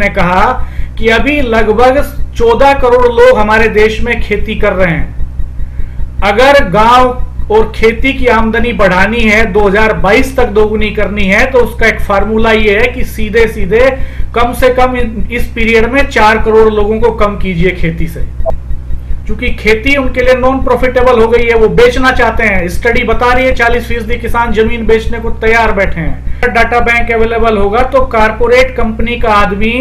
ने कहा कि अभी लगभग 14 करोड़ लोग हमारे देश में खेती कर रहे हैं। अगर गांव और खेती की आमदनी बढ़ानी है, 2022 तक दोगुनी करनी है, तो उसका एक फार्मूला ये है कि सीधे सीधे कम से कम इस पीरियड में 4 करोड़ लोगों को कम कीजिए खेती से, क्योंकि खेती उनके लिए नॉन प्रॉफिटेबल हो गई है, वो बेचना चाहते हैं। स्टडी बता रही है 40% किसान जमीन बेचने को तैयार बैठे हैं। डाटा बैंक अवेलेबल होगा तो कारपोरेट कंपनी का आदमी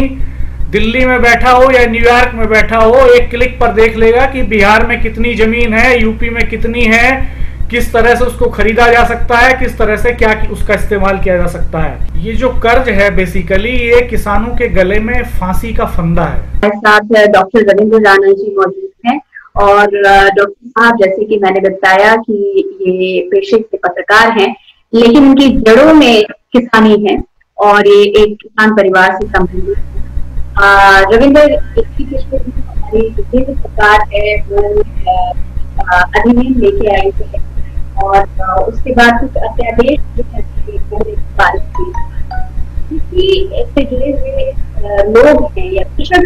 दिल्ली में बैठा हो या न्यूयॉर्क में बैठा हो, एक क्लिक पर देख लेगा कि बिहार में कितनी जमीन है, यूपी में कितनी है, किस तरह से उसको खरीदा जा सकता है, किस तरह से क्या उसका इस्तेमाल किया जा सकता है। ये जो कर्ज है बेसिकली ये किसानों के गले में फांसी का फंदा है। साथ डॉक्टर रविंद्र राणा जी मौजूद हैं और डॉक्टर साहब, जैसे कि मैंने बताया कि ये पेशे से पत्रकार हैं, लेकिन उनकी जड़ों में किसानी है और ये एक किसान परिवार से संबंधित है। रविंद्र, इसकी पिछले हमारी विभिन्न सरकार है वो अधिनियम लेके आई है और उसके बाद कुछ अध्यादेश पारित किए। इससे जुड़े हुए लोग हैं या कृषक,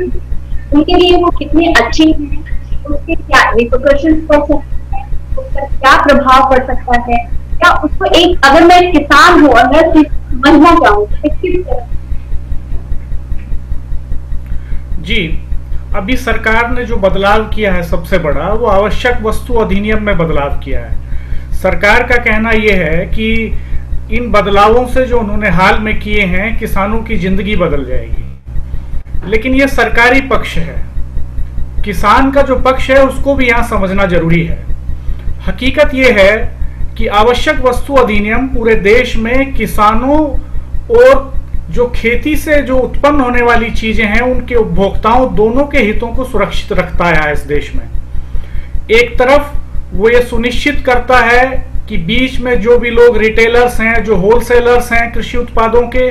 उनके लिए वो कितने अच्छे हैं, उसके क्या रिपरकशंस पड़ सकते हैं, उसका क्या प्रभाव पड़ सकता है, क्या उसको एक, अगर मैं किसान हूँ और मैं समझना चाहूँ तो किस तरह। जी, अभी सरकार ने जो बदलाव किया है सबसे बड़ा, वो आवश्यक वस्तु अधिनियम में बदलाव किया है। सरकार का कहना यह है कि इन बदलावों से जो उन्होंने हाल में किए हैं किसानों की जिंदगी बदल जाएगी, लेकिन ये सरकारी पक्ष है। किसान का जो पक्ष है उसको भी यहाँ समझना जरूरी है। हकीकत यह है कि आवश्यक वस्तु अधिनियम पूरे देश में किसानों और जो खेती से जो उत्पन्न होने वाली चीजें हैं उनके उपभोक्ताओं दोनों के हितों को सुरक्षित रखता है इस देश में। एक तरफ वो ये सुनिश्चित करता है कि बीच में जो भी लोग रिटेलर्स हैं, जो होलसेलर्स हैं कृषि उत्पादों के,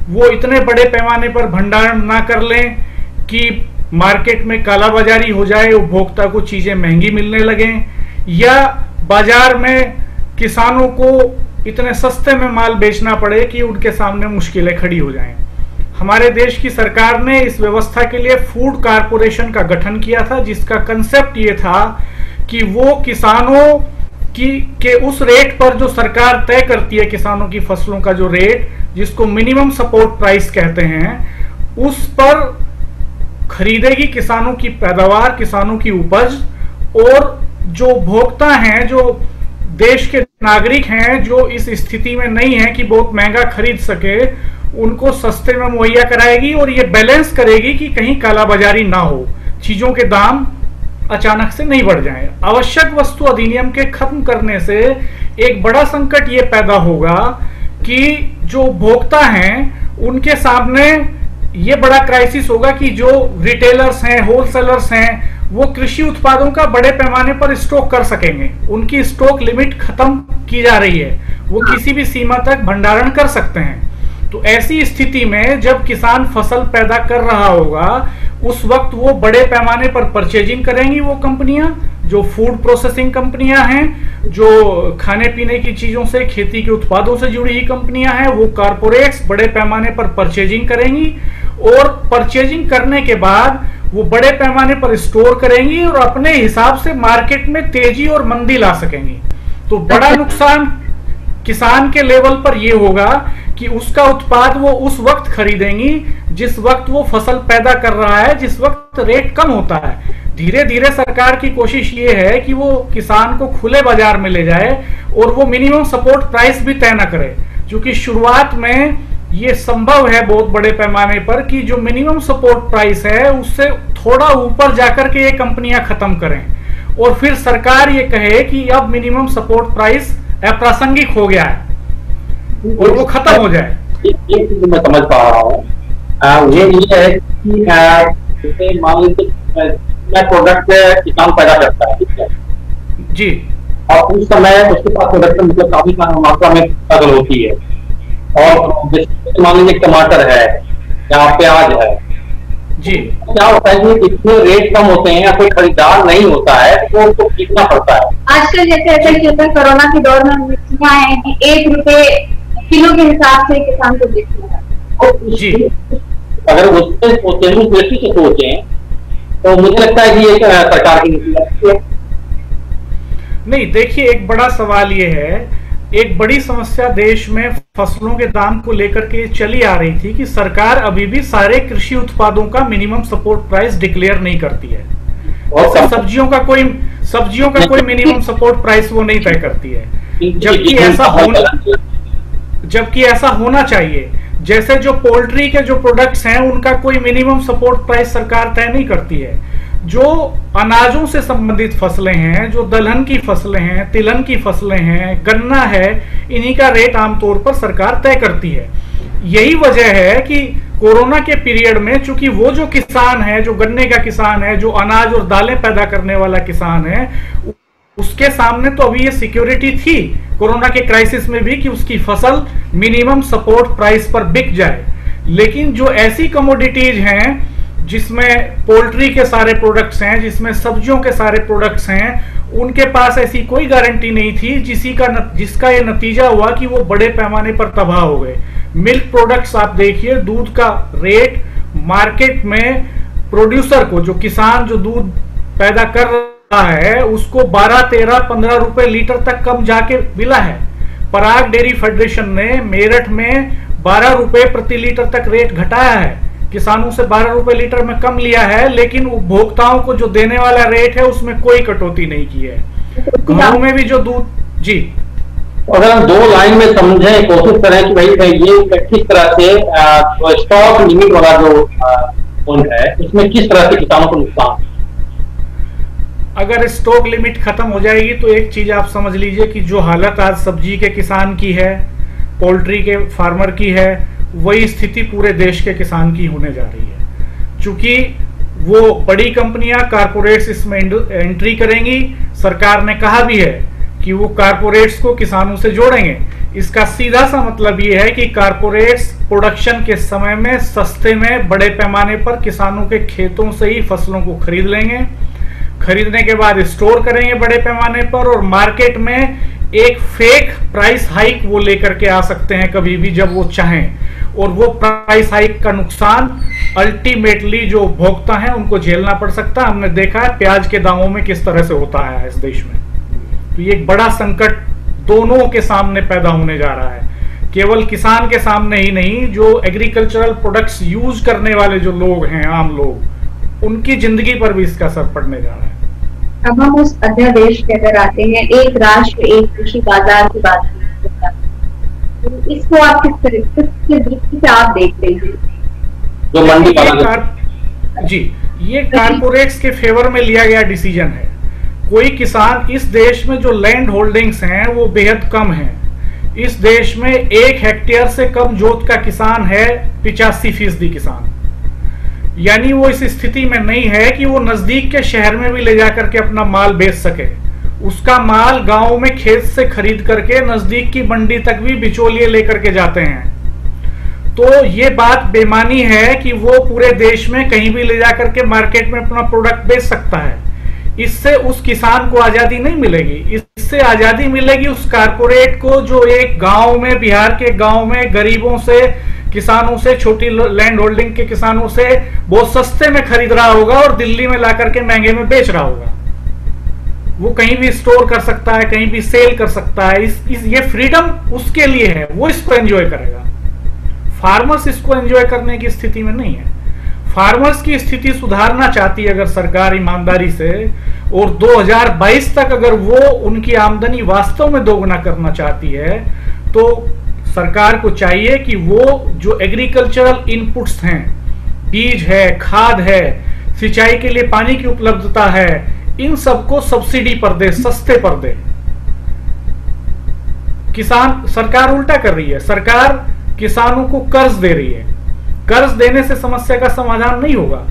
वो इतने बड़े पैमाने पर भंडारण ना कर लें कि मार्केट में कालाबाजारी हो जाए, उपभोक्ता को चीजें महंगी मिलने लगें, या बाजार में किसानों को इतने सस्ते में माल बेचना पड़े कि उनके सामने मुश्किलें खड़ी हो जाएं। हमारे देश की सरकार ने इस व्यवस्था के लिए फूड कारपोरेशन का गठन किया था, जिसका कंसेप्ट ये था कि वो किसानों के उस रेट पर जो सरकार तय करती है, किसानों की फसलों का जो रेट, जिसको मिनिमम सपोर्ट प्राइस कहते हैं, उस पर खरीदेगी किसानों की पैदावार, किसानों की उपज, और जो उपभोक्ता हैं, जो देश के नागरिक हैं, जो इस स्थिति में नहीं है कि बहुत महंगा खरीद सके, उनको सस्ते में मुहैया कराएगी और ये बैलेंस करेगी कि कहीं कालाबाजारी ना हो, चीजों के दाम अचानक से नहीं बढ़ जाएं। आवश्यक वस्तु अधिनियम के खत्म करने से एक बड़ा संकट ये पैदा होगा कि जो उपभोक्ता हैं उनके सामने ये बड़ा क्राइसिस होगा कि जो रिटेलर्स हैं, होलसेलर्स हैं, वो कृषि उत्पादों का बड़े पैमाने पर स्टॉक कर सकेंगे। उनकी स्टॉक लिमिट खत्म की जा रही है, वो किसी भी सीमा तक भंडारण कर सकते हैं। तो ऐसी स्थिति में जब किसान फसल पैदा कर रहा होगा, उस वक्त वो बड़े पैमाने पर परचेजिंग करेंगी वो कंपनियां, जो फूड प्रोसेसिंग कंपनियां हैं, जो खाने पीने की चीजों से, खेती के उत्पादों से जुड़ी हुई कंपनियां हैं, वो कारपोरेट्स बड़े पैमाने पर परचेजिंग करेंगी और परचेजिंग करने के बाद वो बड़े पैमाने पर स्टोर करेंगी और अपने हिसाब से मार्केट में तेजी और मंदी ला सकेंगी। तो बड़ा नुकसान किसान के लेवल पर यह होगा कि उसका उत्पाद वो उस वक्त खरीदेंगी जिस वक्त वो फसल पैदा कर रहा है, जिस वक्त रेट कम होता है। धीरे धीरे सरकार की कोशिश ये है कि वो किसान को खुले बाजार में ले जाए और वो मिनिमम सपोर्ट प्राइस भी तय न करे, क्योंकि शुरुआत में ये संभव है बहुत बड़े पैमाने पर कि जो मिनिमम सपोर्ट प्राइस है उससे थोड़ा ऊपर जाकर के ये कंपनियां खत्म करें और फिर सरकार ये कहे कि अब मिनिमम सपोर्ट प्राइस अप्रासंगिक हो गया है और वो खत्म हो जाए। ये चीज मैं समझ पा रहा हूँ। ये है कि मान लीजिए प्रोडक्ट किसान पैदा करता है, ठीक है जी, और उस समय उसके पास प्रोडक्ट मतलब काफी मात्रा में फसल होती है, और मान लीजिए टमाटर है या प्याज है जी, क्या होता है कि इतने रेट कम होते हैं या कोई खरीदार नहीं होता है तो उसको खरीदना पड़ता है। आजकल जैसे ऐसा होता है, कोरोना के दौर में मिर्चियां हैं कि 1 रुपए किलो के हिसाब से किसान को बेचना है। जी, अगर उससे उस दृष्टि से सोचें तो मुझे लगता है कि ये सरकार की नीति है। नहीं, देखिए, एक बड़ा सवाल ये है, एक बड़ी समस्या देश में फसलों के दाम को लेकर के चली आ रही थी कि सरकार अभी भी सारे कृषि उत्पादों का मिनिमम सपोर्ट प्राइस डिक्लेयर नहीं करती है। और सब्जियों का कोई मिनिमम सपोर्ट प्राइस वो नहीं तय करती है, जबकि ऐसा होना चाहिए। जैसे जो पोल्ट्री के जो प्रोडक्ट्स हैं उनका कोई मिनिमम सपोर्ट प्राइस सरकार तय नहीं करती है। जो अनाजों से संबंधित फसलें हैं, जो दलहन की फसलें हैं, तिलहन की फसलें हैं, गन्ना है, इन्हीं का रेट आमतौर पर सरकार तय करती है। यही वजह है कि कोरोना के पीरियड में चूंकि वो जो किसान है, जो गन्ने का किसान है, जो अनाज और दालें पैदा करने वाला किसान है, उसके सामने तो अभी ये सिक्योरिटी थी कोरोना के क्राइसिस में भी कि उसकी फसल मिनिमम सपोर्ट प्राइस पर बिक जाए। लेकिन जो ऐसी कमोडिटीज हैं जिसमें पोल्ट्री के सारे प्रोडक्ट्स हैं, जिसमें सब्जियों के सारे प्रोडक्ट्स हैं, उनके पास ऐसी कोई गारंटी नहीं थी जिसका ये नतीजा हुआ कि वो बड़े पैमाने पर तबाह हो गए। मिल्क प्रोडक्ट्स आप देखिए, दूध का रेट मार्केट में प्रोड्यूसर को, जो किसान जो दूध पैदा कर रहा है, उसको 12, 13, 15 रुपए लीटर तक कम जाके मिला है। पराग डेयरी फेडरेशन ने मेरठ में 12 रुपए प्रति लीटर तक रेट घटाया है, किसानों से 12 रुपए लीटर में कम लिया है, लेकिन उपभोक्ताओं को जो देने वाला रेट है उसमें कोई कटौती नहीं की है। गांव में भी जो दूध, जी, अगर हम 2 लाइन में समझें, कोशिश करें कि भाई ये किस तरह से स्टॉक लिमिट वाला जो पॉइंट है उसमें किस तरह से किसानों को नुकसान। अगर स्टॉक लिमिट खत्म हो जाएगी तो एक चीज आप समझ लीजिए कि जो हालत आज सब्जी के किसान की है, पोल्ट्री के फार्मर की है, वही स्थिति पूरे देश के किसान की होने जा रही है। चूंकि वो बड़ी कंपनियां, कारपोरेट्स इसमें एंट्री करेंगी। सरकार ने कहा भी है कि वो कारपोरेट्स को किसानों से जोड़ेंगे। इसका सीधा सा मतलब ये है कि कारपोरेट्स प्रोडक्शन के समय में सस्ते में बड़े पैमाने पर किसानों के खेतों से ही फसलों को खरीद लेंगे, खरीदने के बाद स्टोर करेंगे बड़े पैमाने पर, और मार्केट में एक फेक प्राइस हाइक वो लेकर के आ सकते हैं कभी भी जब वो चाहें, और वो प्राइस हाइक का नुकसान अल्टीमेटली जो उपभोक्ता हैं उनको झेलना पड़ सकता है। हमने देखा है प्याज के दामों में किस तरह से होता है इस देश में। तो ये एक बड़ा संकट दोनों के सामने पैदा होने जा रहा है, केवल किसान के सामने ही नहीं, जो एग्रीकल्चरल प्रोडक्ट्स यूज करने वाले जो लोग हैं, आम लोग, उनकी जिंदगी पर भी इसका असर पड़ने जा रहा है। अब हम उस अध्यादेश पे अगर आते हैं, एक राष्ट्र एक कृषि बाजार की बात करते हैं, तो इसको आप किस दृष्टि से आप देखते हैं? जो मंडी जी, ये कारपोरेट्स के फेवर में लिया गया डिसीजन है। कोई किसान, इस देश में जो लैंड होल्डिंग्स हैं वो बेहद कम हैं। इस देश में 1 हेक्टेयर से कम जोत का किसान है 85% किसान। यानी वो इस स्थिति में नहीं है कि वो नजदीक के शहर में भी ले जाकर के अपना माल बेच सके। उसका माल गांव में खेत से खरीद करके नजदीक की मंडी तक भी बिचौलिए लेकर के जाते हैं। तो ये बात बेमानी है कि वो पूरे देश में कहीं भी ले जाकर के मार्केट में अपना प्रोडक्ट बेच सकता है। इससे उस किसान को आजादी नहीं मिलेगी, इससे आजादी मिलेगी उस कारपोरेट को जो एक गांव में, बिहार के गांव में गरीबों से, किसानों से, छोटी लैंड होल्डिंग के किसानों से बहुत सस्ते में खरीद रहा होगा और दिल्ली में ला करके महंगे में बेच रहा होगा। वो कहीं भी स्टोर कर सकता है, कहीं भी सेल कर सकता है। ये फ्रीडम उसके लिए है, वो इसको एंजॉय करेगा। फार्मर्स इसको एंजॉय करने की स्थिति में नहीं है। फार्मर्स की स्थिति सुधारना चाहती है अगर सरकार ईमानदारी से, और 2022 तक अगर वो उनकी आमदनी वास्तव में दोगुना करना चाहती है, तो सरकार को चाहिए कि वो जो एग्रीकल्चरल इनपुट्स हैं, बीज है, खाद है, सिंचाई के लिए पानी की उपलब्धता है, इन सबको सब्सिडी पर दे, सस्ते पर दे। सरकार उल्टा कर रही है, सरकार किसानों को कर्ज दे रही है। कर्ज देने से समस्या का समाधान नहीं होगा।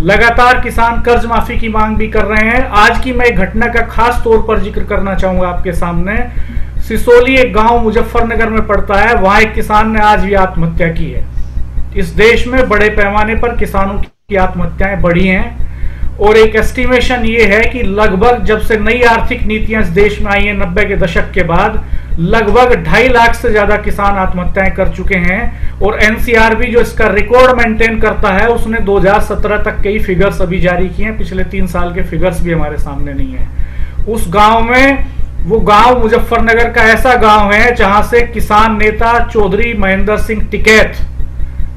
लगातार किसान कर्ज माफी की मांग भी कर रहे हैं। आज की मैं एक घटना का खास तौर पर जिक्र करना चाहूंगा आपके सामने। सिसोली एक गांव मुजफ्फरनगर में पड़ता है, वहां एक किसान ने आज भी आत्महत्या की है। इस देश में बड़े पैमाने पर किसानों की आत्महत्याएं बढ़ी हैं, और एक एस्टिमेशन ये है कि लगभग जब से नई आर्थिक नीतियां इस देश में आई हैं 90 के दशक के बाद, लगभग 2.5 लाख से ज्यादा किसान आत्महत्याएं कर चुके हैं। और एनसीआरबी जो इसका रिकॉर्ड मेंटेन करता है, उसने 2017 तक के ही फिगर्स अभी जारी किए हैं, पिछले 3 साल के फिगर्स भी हमारे सामने नहीं है। उस गांव में, वो गांव मुजफ्फरनगर का ऐसा गांव है जहां से किसान नेता चौधरी महेंद्र सिंह टिकैत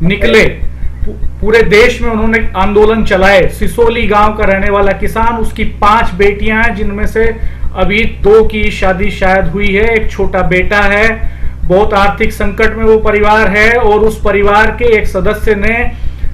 निकले, पूरे देश में उन्होंने आंदोलन चलाए। सिसोली गांव का रहने वाला किसान, उसकी 5 बेटियां हैं, जिनमें से अभी 2 की शादी शायद हुई है, एक छोटा बेटा है। बहुत आर्थिक संकट में वो परिवार है, और उस परिवार के एक सदस्य ने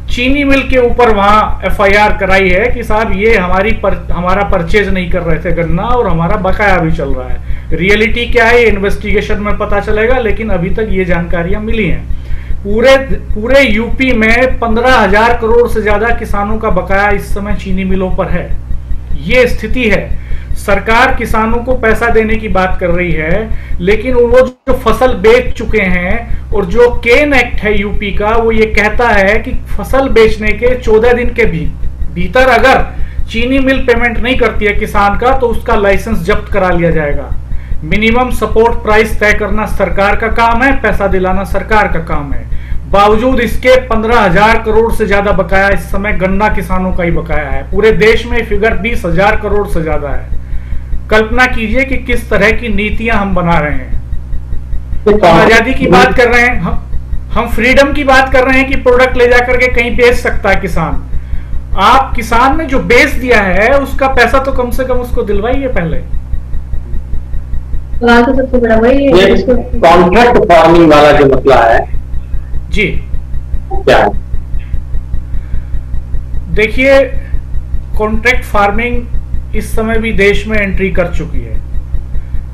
चीनी मिल के ऊपर वहां एफआईआर कराई है कि साहब ये हमारा परचेज नहीं कर रहे थे गन्ना, और हमारा बकाया भी चल रहा है। रियलिटी क्या है, इन्वेस्टिगेशन में पता चलेगा, लेकिन अभी तक ये जानकारियां मिली हैं। पूरे यूपी में 15,000 करोड़ से ज्यादा किसानों का बकाया इस समय चीनी मिलों पर है। ये स्थिति है। सरकार किसानों को पैसा देने की बात कर रही है, लेकिन वो जो फसल बेच चुके हैं, और जो केन एक्ट है यूपी का, वो ये कहता है कि फसल बेचने के 14 दिन के भीतर अगर चीनी मिल पेमेंट नहीं करती है किसान का, तो उसका लाइसेंस जब्त करा लिया जाएगा। मिनिमम सपोर्ट प्राइस तय करना सरकार का काम है, पैसा दिलाना सरकार का काम है। बावजूद इसके 15,000 करोड़ से ज्यादा बकाया इस समय गन्ना किसानों का ही बकाया है। पूरे देश में फिगर 20,000 करोड़ से ज्यादा है। कल्पना कीजिए कि किस तरह की नीतियां हम बना रहे हैं। हम आजादी की बात कर रहे हैं, हम फ्रीडम की बात कर रहे हैं कि प्रोडक्ट ले जाकर के कहीं बेच सकता है किसान। आप किसान ने जो बेच दिया है, उसका पैसा तो कम से कम उसको दिलवाइए पहले। तो सबसे बड़ा वही है, कॉन्ट्रैक्ट फार्मिंग वाला जो मसला है जी, क्या है? देखिए, कॉन्ट्रैक्ट फार्मिंग इस समय भी देश में एंट्री कर चुकी है।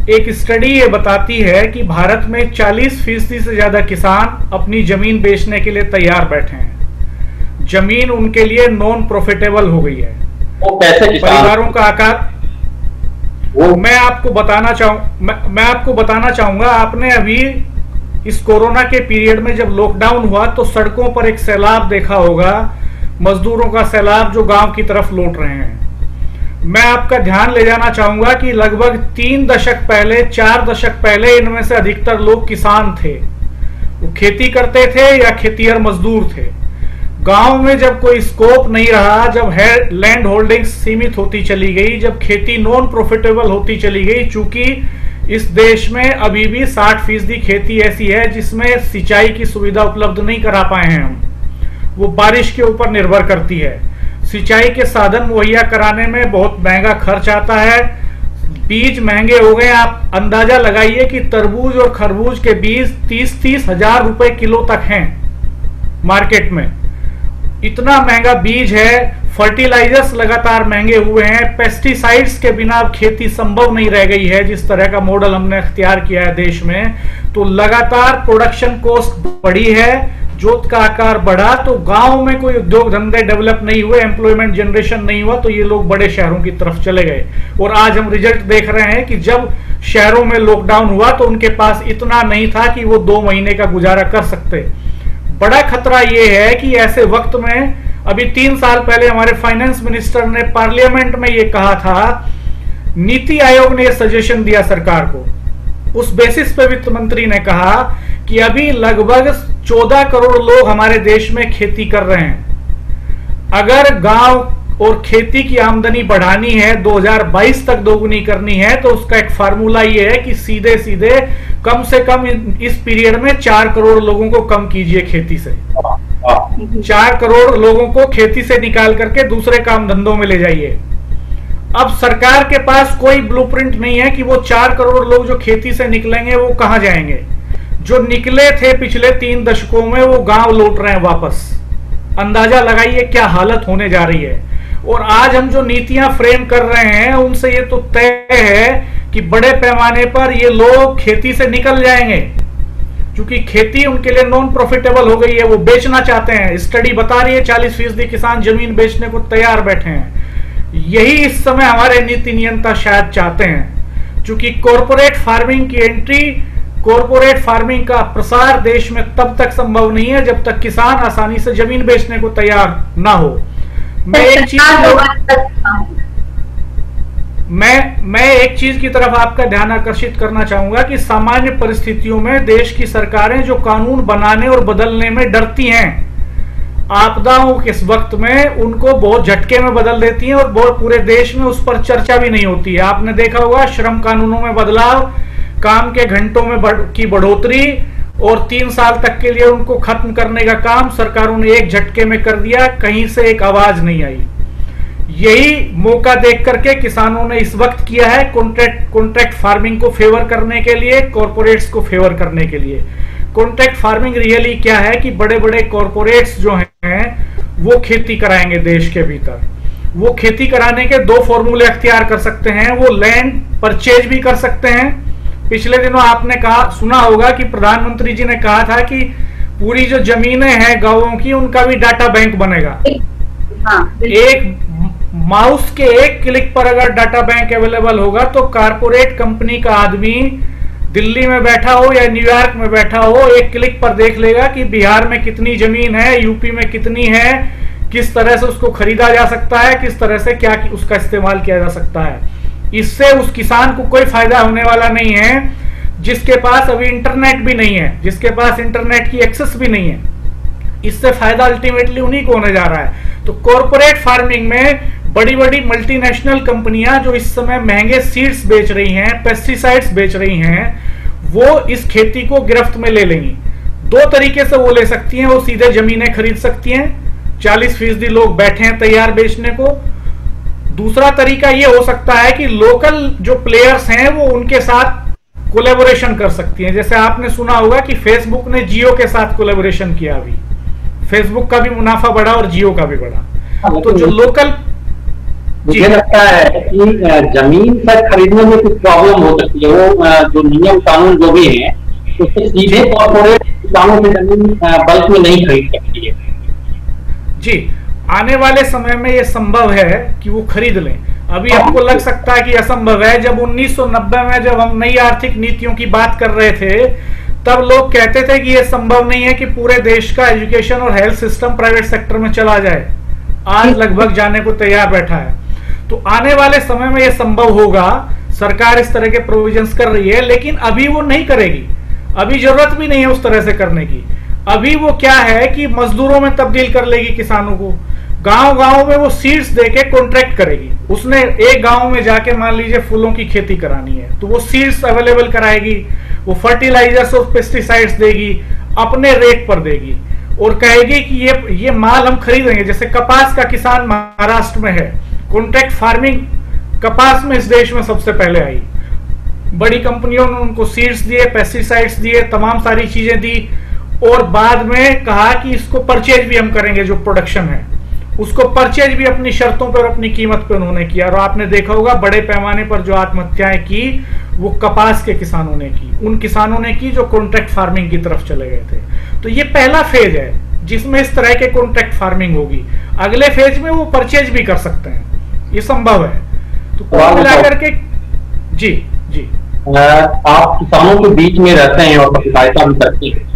एक स्टडी ये बताती है कि भारत में 40% से ज्यादा किसान अपनी जमीन बेचने के लिए तैयार बैठे हैं। जमीन उनके लिए नॉन प्रॉफिटेबल हो गई है। वो कैसे परिवारों का आकार मैं आपको बताना चाहूंगा। आपने अभी इस कोरोना के पीरियड में जब लॉकडाउन हुआ, तो सड़कों पर एक सैलाब देखा होगा, मजदूरों का सैलाब जो गांव की तरफ लौट रहे हैं। मैं आपका ध्यान ले जाना चाहूंगा कि लगभग 3 दशक पहले, 4 दशक पहले इनमें से अधिकतर लोग किसान थे। वो खेती करते थे या खेतिहर मजदूर थे। गांव में जब कोई स्कोप नहीं रहा, जब लैंड होल्डिंग सीमित होती चली गई, जब खेती नॉन प्रॉफिटेबल होती चली गई, चूंकि इस देश में अभी भी 60% खेती ऐसी है जिसमें सिंचाई की सुविधा उपलब्ध नहीं करा पाए हैं हम। वो बारिश के ऊपर निर्भर करती है। सिंचाई के साधन मुहैया कराने में बहुत महंगा खर्च आता है। बीज महंगे हो गए। आप अंदाजा लगाइए कि तरबूज और खरबूज के बीज 30-30 हजार रुपए किलो तक हैं मार्केट में। इतना महंगा बीज है। फर्टिलाइजर्स लगातार महंगे हुए हैं। पेस्टिसाइड्स के बिना खेती संभव नहीं रह गई है। जिस तरह का मॉडल हमने अख्तियार किया है देश में, तो लगातार प्रोडक्शन कॉस्ट बढ़ी है, जोत का आकार बढ़ा, तो गांव में कोई उद्योग धंधे डेवलप नहीं हुए, एम्प्लॉयमेंट जनरेशन नहीं हुआ, तो ये लोग बड़े शहरों की तरफ चले गए। और आज हम रिजल्ट देख रहे हैं कि जब शहरों में लॉकडाउन हुआ तो उनके पास इतना नहीं था कि वो 2 महीने का गुजारा कर सकते। बड़ा खतरा ये है कि ऐसे वक्त में, अभी 3 साल पहले हमारे फाइनेंस मिनिस्टर ने पार्लियामेंट में ये कहा था, नीति आयोग ने सजेशन दिया सरकार को, उस बेसिस पे वित्त मंत्री ने कहा कि अभी लगभग 14 करोड़ लोग हमारे देश में खेती कर रहे हैं। अगर गांव और खेती की आमदनी बढ़ानी है, 2022 तक दोगुनी करनी है, तो उसका एक फार्मूला ये है कि सीधे सीधे कम से कम इस पीरियड में 4 करोड़ लोगों को कम कीजिए खेती से। 4 करोड़ लोगों को खेती से निकाल करके दूसरे काम धंधों में ले जाइए। अब सरकार के पास कोई ब्लूप्रिंट नहीं है कि वो 4 करोड़ लोग जो खेती से निकलेंगे वो कहां जाएंगे। जो निकले थे पिछले 3 दशकों में, वो गांव लौट रहे हैं वापस। अंदाजा लगाइए क्या हालत होने जा रही है। और आज हम जो नीतियां फ्रेम कर रहे हैं, उनसे ये तो तय है कि बड़े पैमाने पर ये लोग खेती से निकल जाएंगे, क्योंकि खेती उनके लिए नॉन प्रॉफिटेबल हो गई है। वो बेचना चाहते हैं। स्टडी बता रही है 40% किसान जमीन बेचने को तैयार बैठे हैं। यही इस समय हमारे नीति नियंता शायद चाहते हैं, क्योंकि कॉरपोरेट फार्मिंग की एंट्री, कॉरपोरेट फार्मिंग का प्रसार देश में तब तक संभव नहीं है जब तक किसान आसानी से जमीन बेचने को तैयार ना हो। मैं एक चीज मैं एक चीज की तरफ आपका ध्यान आकर्षित करना चाहूंगा कि सामान्य परिस्थितियों में देश की सरकारें जो कानून बनाने और बदलने में डरती हैं, आपदाओं के इस वक्त में उनको बहुत झटके में बदल देती हैं और बहुत पूरे देश में उस पर चर्चा भी नहीं होती है। आपने देखा होगा श्रम कानूनों में बदलाव, काम के घंटों में की बढ़ोतरी और 3 साल तक के लिए उनको खत्म करने का काम सरकारों ने एक झटके में कर दिया, कहीं से एक आवाज नहीं आई। यही मौका देख करके किसानों ने इस वक्त किया है कॉन्ट्रैक्ट फार्मिंग को फेवर करने के लिए, कॉर्पोरेट्स को फेवर करने के लिए। कॉन्ट्रैक्ट फार्मिंग रियली क्या है कि बड़े बड़े कॉर्पोरेट्स जो हैं वो खेती कराएंगे देश के भीतर। वो खेती कराने के 2 फॉर्मूले अख्तियार कर सकते हैं। वो लैंड परचेज भी कर सकते हैं। पिछले दिनों आपने सुना होगा कि प्रधानमंत्री जी ने कहा था कि पूरी जो जमीनें हैं गांवों की उनका भी डाटा बैंक बनेगा। एक माउस के एक क्लिक पर अगर डाटा बैंक अवेलेबल होगा तो कारपोरेट कंपनी का आदमी दिल्ली में बैठा हो या न्यूयॉर्क में बैठा हो, एक क्लिक पर देख लेगा कि बिहार में कितनी जमीन है, यूपी में कितनी है, किस तरह से उसको खरीदा जा सकता है, किस तरह से क्या उसका इस्तेमाल किया जा सकता है। इससे उस किसान को कोई फायदा होने वाला नहीं है जिसके पास अभी इंटरनेट भी नहीं है, जिसके पास इंटरनेट की एक्सेस भी नहीं है। इससे फायदा अल्टीमेटली उन्हीं को होने जा रहा है। तो कॉर्पोरेट फार्मिंग में बड़ी बड़ी मल्टीनेशनल कंपनियां जो इस समय महंगे सीड्स बेच रही हैं, पेस्टिसाइड्स बेच रही हैं, वो इस खेती को गिरफ्त में ले लेंगी। 2 तरीके से वो ले सकती हैं। वो सीधे जमीनें खरीद सकती हैं, 40% लोग बैठे हैं तैयार बेचने को। दूसरा तरीका ये हो सकता है कि लोकल जो प्लेयर्स हैं वो उनके साथ कोलैबोरेशन कर सकती हैं। जैसे आपने सुना होगा कि फेसबुक ने जियो के साथ कोलैबोरेशन किया। अभी फेसबुक का भी मुनाफा बढ़ा और जियो का भी बढ़ा। तो जो लोकल, मुझे लगता है कि जमीन पर खरीदने में कुछ प्रॉब्लम हो सकती है। वो जो नियम कानून जो भी है उससे सीधे कॉर्पोरेट किसानों की जमीन बल्क में नहीं खरीद सकती है। जी, आने वाले समय में ये संभव है कि वो खरीद लें। अभी आपको लग सकता है कि असंभव है। जब 1990 में जब हम नई आर्थिक नीतियों की बात कर रहे थे तब लोग कहते थे कि यह संभव नहीं है कि पूरे देश का एजुकेशन और हेल्थ सिस्टम प्राइवेट सेक्टर में चला जाए। आज लगभग जाने को तैयार बैठा है। तो आने वाले समय में यह संभव होगा। सरकार इस तरह के प्रोविजंस कर रही है, लेकिन अभी वो नहीं करेगी। अभी जरूरत भी नहीं है उस तरह से करने की। अभी वो क्या है कि मजदूरों में तब्दील कर लेगी किसानों को। गांव गांव में वो सीड्स देके कॉन्ट्रैक्ट करेगी। उसने एक गांव में जाके मान लीजिए फूलों की खेती करानी है तो वो सीड्स अवेलेबल कराएगी, वो फर्टिलाइजर्स और पेस्टिसाइड्स देगी, अपने रेट पर देगी और कहेगी कि ये माल हम खरीदेंगे। जैसे कपास का किसान महाराष्ट्र में है, कॉन्ट्रैक्ट फार्मिंग कपास में इस देश में सबसे पहले आई। बड़ी कंपनियों ने उनको सीड्स दिए, पेस्टिसाइड्स दिए, तमाम सारी चीजें दी और बाद में कहा कि इसको परचेज भी हम करेंगे। जो प्रोडक्शन है उसको परचेज भी अपनी शर्तों पर, अपनी कीमत पर उन्होंने किया। और आपने देखा होगा बड़े पैमाने पर जो आत्महत्याएं की वो कपास के किसानों ने की, उन किसानों ने की जो कॉन्ट्रैक्ट फार्मिंग की तरफ चले गए थे। तो ये पहला फेज है जिसमें इस तरह के कॉन्ट्रैक्ट फार्मिंग होगी। अगले फेज में वो परचेज भी कर सकते हैं, ये संभव है। तो कुल मिलाकर के जी जी आप किसानों के बीच में रहते हैं और सहायता भी करते हैं।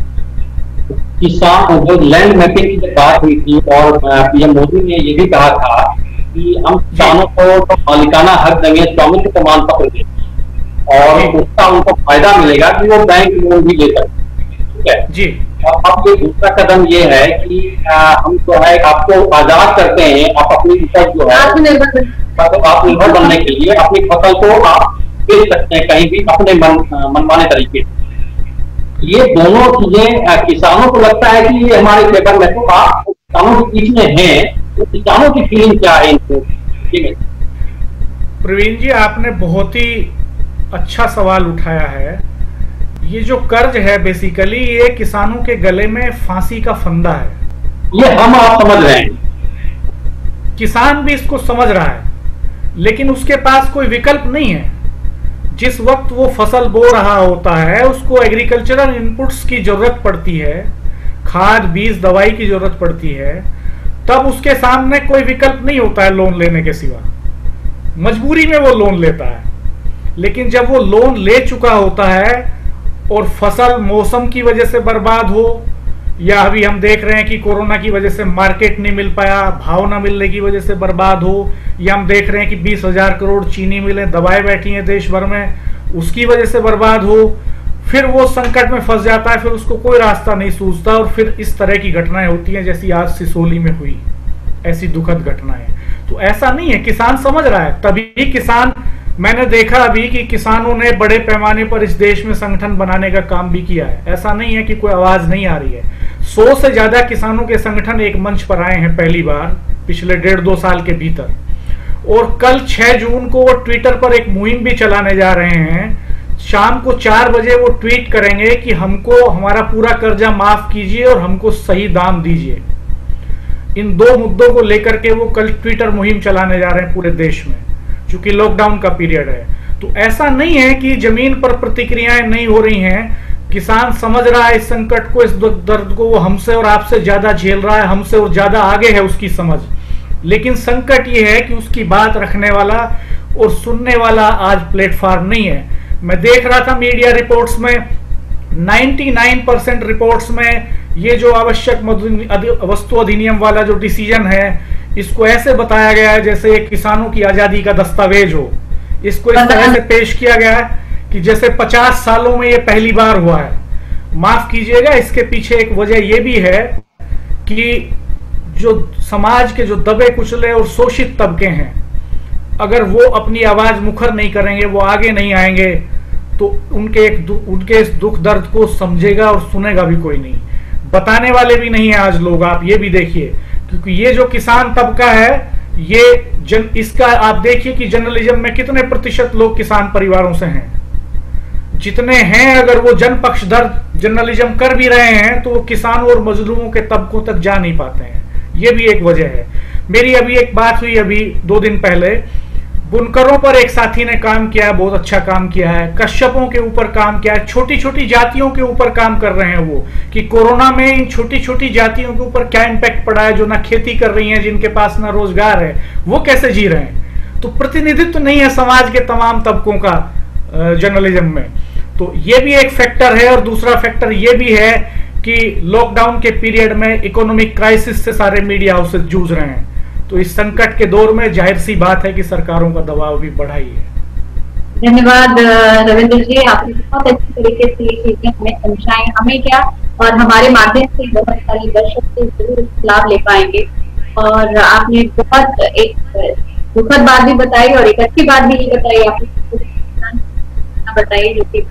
किसान जो लैंड मैपिंग की बात हुई थी और पीएम मोदी ने ये भी कहा था कि हम किसानों को तो मालिकाना हक देंगे, स्वामित्व प्रमाण पत्र देंगे और उसका उनको फायदा मिलेगा कि वो बैंक लोन भी ले सकते। ठीक है जी। अब ये दूसरा कदम ये है कि हम जो है आपको आजाद करते हैं। आप अपनी उपज जो है आत्मनिर्भर बनने के लिए अपनी फसल को आप बेच सकते हैं कहीं भी अपने मनमाने तरीके से। ये दोनों चीजें किसानों को लगता है कि ये हमारे पेपर में, तो आप किसानों के बीच में हैं, तो किसानों की फीलिंग क्या है इनको? प्रवीण जी, आपने बहुत ही अच्छा सवाल उठाया है। ये जो कर्ज है बेसिकली ये किसानों के गले में फांसी का फंदा है। ये हम आप समझ रहे हैं, किसान भी इसको समझ रहा है, लेकिन उसके पास कोई विकल्प नहीं है। जिस वक्त वो फसल बो रहा होता है उसको एग्रीकल्चरल इनपुट्स की जरूरत पड़ती है, खाद बीज दवाई की जरूरत पड़ती है, तब उसके सामने कोई विकल्प नहीं होता है लोन लेने के सिवा। मजबूरी में वो लोन लेता है। लेकिन जब वो लोन ले चुका होता है और फसल मौसम की वजह से बर्बाद हो या अभी हम देख रहे हैं कि कोरोना की वजह से मार्केट नहीं मिल पाया, भाव ना मिलने की वजह से बर्बाद हो, या हम देख रहे हैं कि 20,000 करोड़ चीनी मिलें दबाए बैठी हैं देश भर में, उसकी वजह से बर्बाद हो, फिर वो संकट में फंस जाता है, फिर उसको कोई रास्ता नहीं सूझता और फिर इस तरह की घटनाएं होती हैं जैसी आज सिसोली में हुई, ऐसी दुखद घटनाएं। तो ऐसा नहीं है, किसान समझ रहा है, तभी किसान, मैंने देखा अभी कि किसानों ने बड़े पैमाने पर इस देश में संगठन बनाने का काम भी किया है। ऐसा नहीं है कि कोई आवाज नहीं आ रही है। 100 से ज्यादा किसानों के संगठन एक मंच पर आए हैं पहली बार पिछले 1.5-2 साल के भीतर, और कल 6 जून को वो ट्विटर पर एक मुहिम भी चलाने जा रहे हैं। शाम को 4 बजे वो ट्वीट करेंगे कि हमको हमारा पूरा कर्जा माफ कीजिए और हमको सही दाम दीजिए। इन 2 मुद्दों को लेकर के वो कल ट्विटर मुहिम चलाने जा रहे हैं पूरे देश में, क्योंकि लॉकडाउन का पीरियड है। तो ऐसा नहीं है कि जमीन पर प्रतिक्रियाएं नहीं हो रही हैं। किसान समझ रहा है इस संकट को, इस दर्द को, वो हमसे और आपसे ज्यादा झेल रहा है, हमसे और ज्यादा आगे है उसकी समझ। लेकिन संकट ये है कि उसकी बात रखने वाला और सुनने वाला आज प्लेटफॉर्म नहीं है। मैं देख रहा था मीडिया रिपोर्ट्स में 99% रिपोर्ट्स में ये जो आवश्यक वस्तु अधिनियम वाला जो डिसीजन है, इसको ऐसे बताया गया है जैसे ये किसानों की आजादी का दस्तावेज हो। इसको इस तरह से पेश किया गया है कि जैसे 50 सालों में ये पहली बार हुआ है। माफ कीजिएगा, इसके पीछे एक वजह ये भी है कि जो समाज के जो दबे कुचले और शोषित तबके हैं, अगर वो अपनी आवाज मुखर नहीं करेंगे, वो आगे नहीं आएंगे, तो उनके इस दुख दर्द को समझेगा और सुनेगा भी कोई नहीं, बताने वाले भी नहीं है आज लोग। आप ये भी देखिए, क्योंकि ये जो किसान तबका है, ये इसका आप देखिए कि जर्नलिज्म में कितने प्रतिशत लोग किसान परिवारों से हैं। जितने हैं, अगर वो जनपक्ष दर्द जर्नलिज्म कर भी रहे हैं तो वो किसानों और मजलूमों के तबकों तक जा नहीं पाते हैं। ये भी एक वजह है। मेरी अभी एक बात हुई, अभी 2 दिन पहले, बुनकरों पर एक साथी ने काम किया है, बहुत अच्छा काम किया है, कश्यपों के ऊपर काम किया है, छोटी छोटी जातियों के ऊपर काम कर रहे हैं वो, कि कोरोना में इन छोटी छोटी जातियों के ऊपर क्या इम्पैक्ट पड़ा है, जो ना खेती कर रही हैं, जिनके पास ना रोजगार है, वो कैसे जी रहे हैं। तो प्रतिनिधित्व नहीं है समाज के तमाम तबकों का जर्नलिज्म में। तो ये भी एक फैक्टर है। और दूसरा फैक्टर ये भी है कि लॉकडाउन के पीरियड में इकोनॉमिक क्राइसिस से सारे मीडिया हाउसेस जूझ रहे हैं। तो इस संकट के दौर में जाहिर सी बात है कि सरकारों का दबाव भी बढ़ा ही है। धन्यवाद रविंद्र जी, आपने बहुत अच्छी तरीके से ये चीजें हमें समझाएं, हमें क्या और हमारे माध्यम से बहुत सारे दर्शक से जरूर लाभ ले पाएंगे। और आपने बहुत एक दुखद बात भी बताई और एक अच्छी बात भी ये बताई, आपने बताई जो कि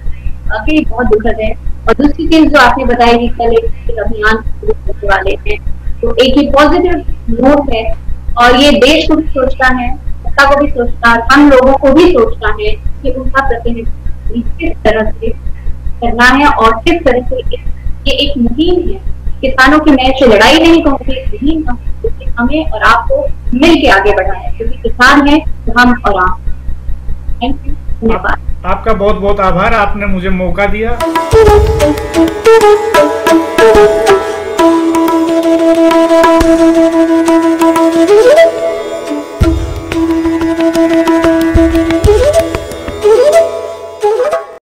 बहुत दुखद है। और दूसरी चीज जो आपने बताई कि कल एक अभियान शुरू करने वाले हैं, तो एक ही पॉजिटिव नोट है और ये देश को भी सोचता है, जनता को भी सोचता है, हम लोगों को भी सोचता है कि उनका प्रतिनिधित्व किस तरह से करना है और किस तरह से ये एक मुहिम है। किसानों की मैं से लड़ाई नहीं कहूँगी, मुहिम हमें और आपको मिल के आगे बढ़ाना है, क्योंकि किसान है तो हम और आप। थैंक यू, धन्यवाद। आपका बहुत बहुत आभार, आपने मुझे मौका दिया।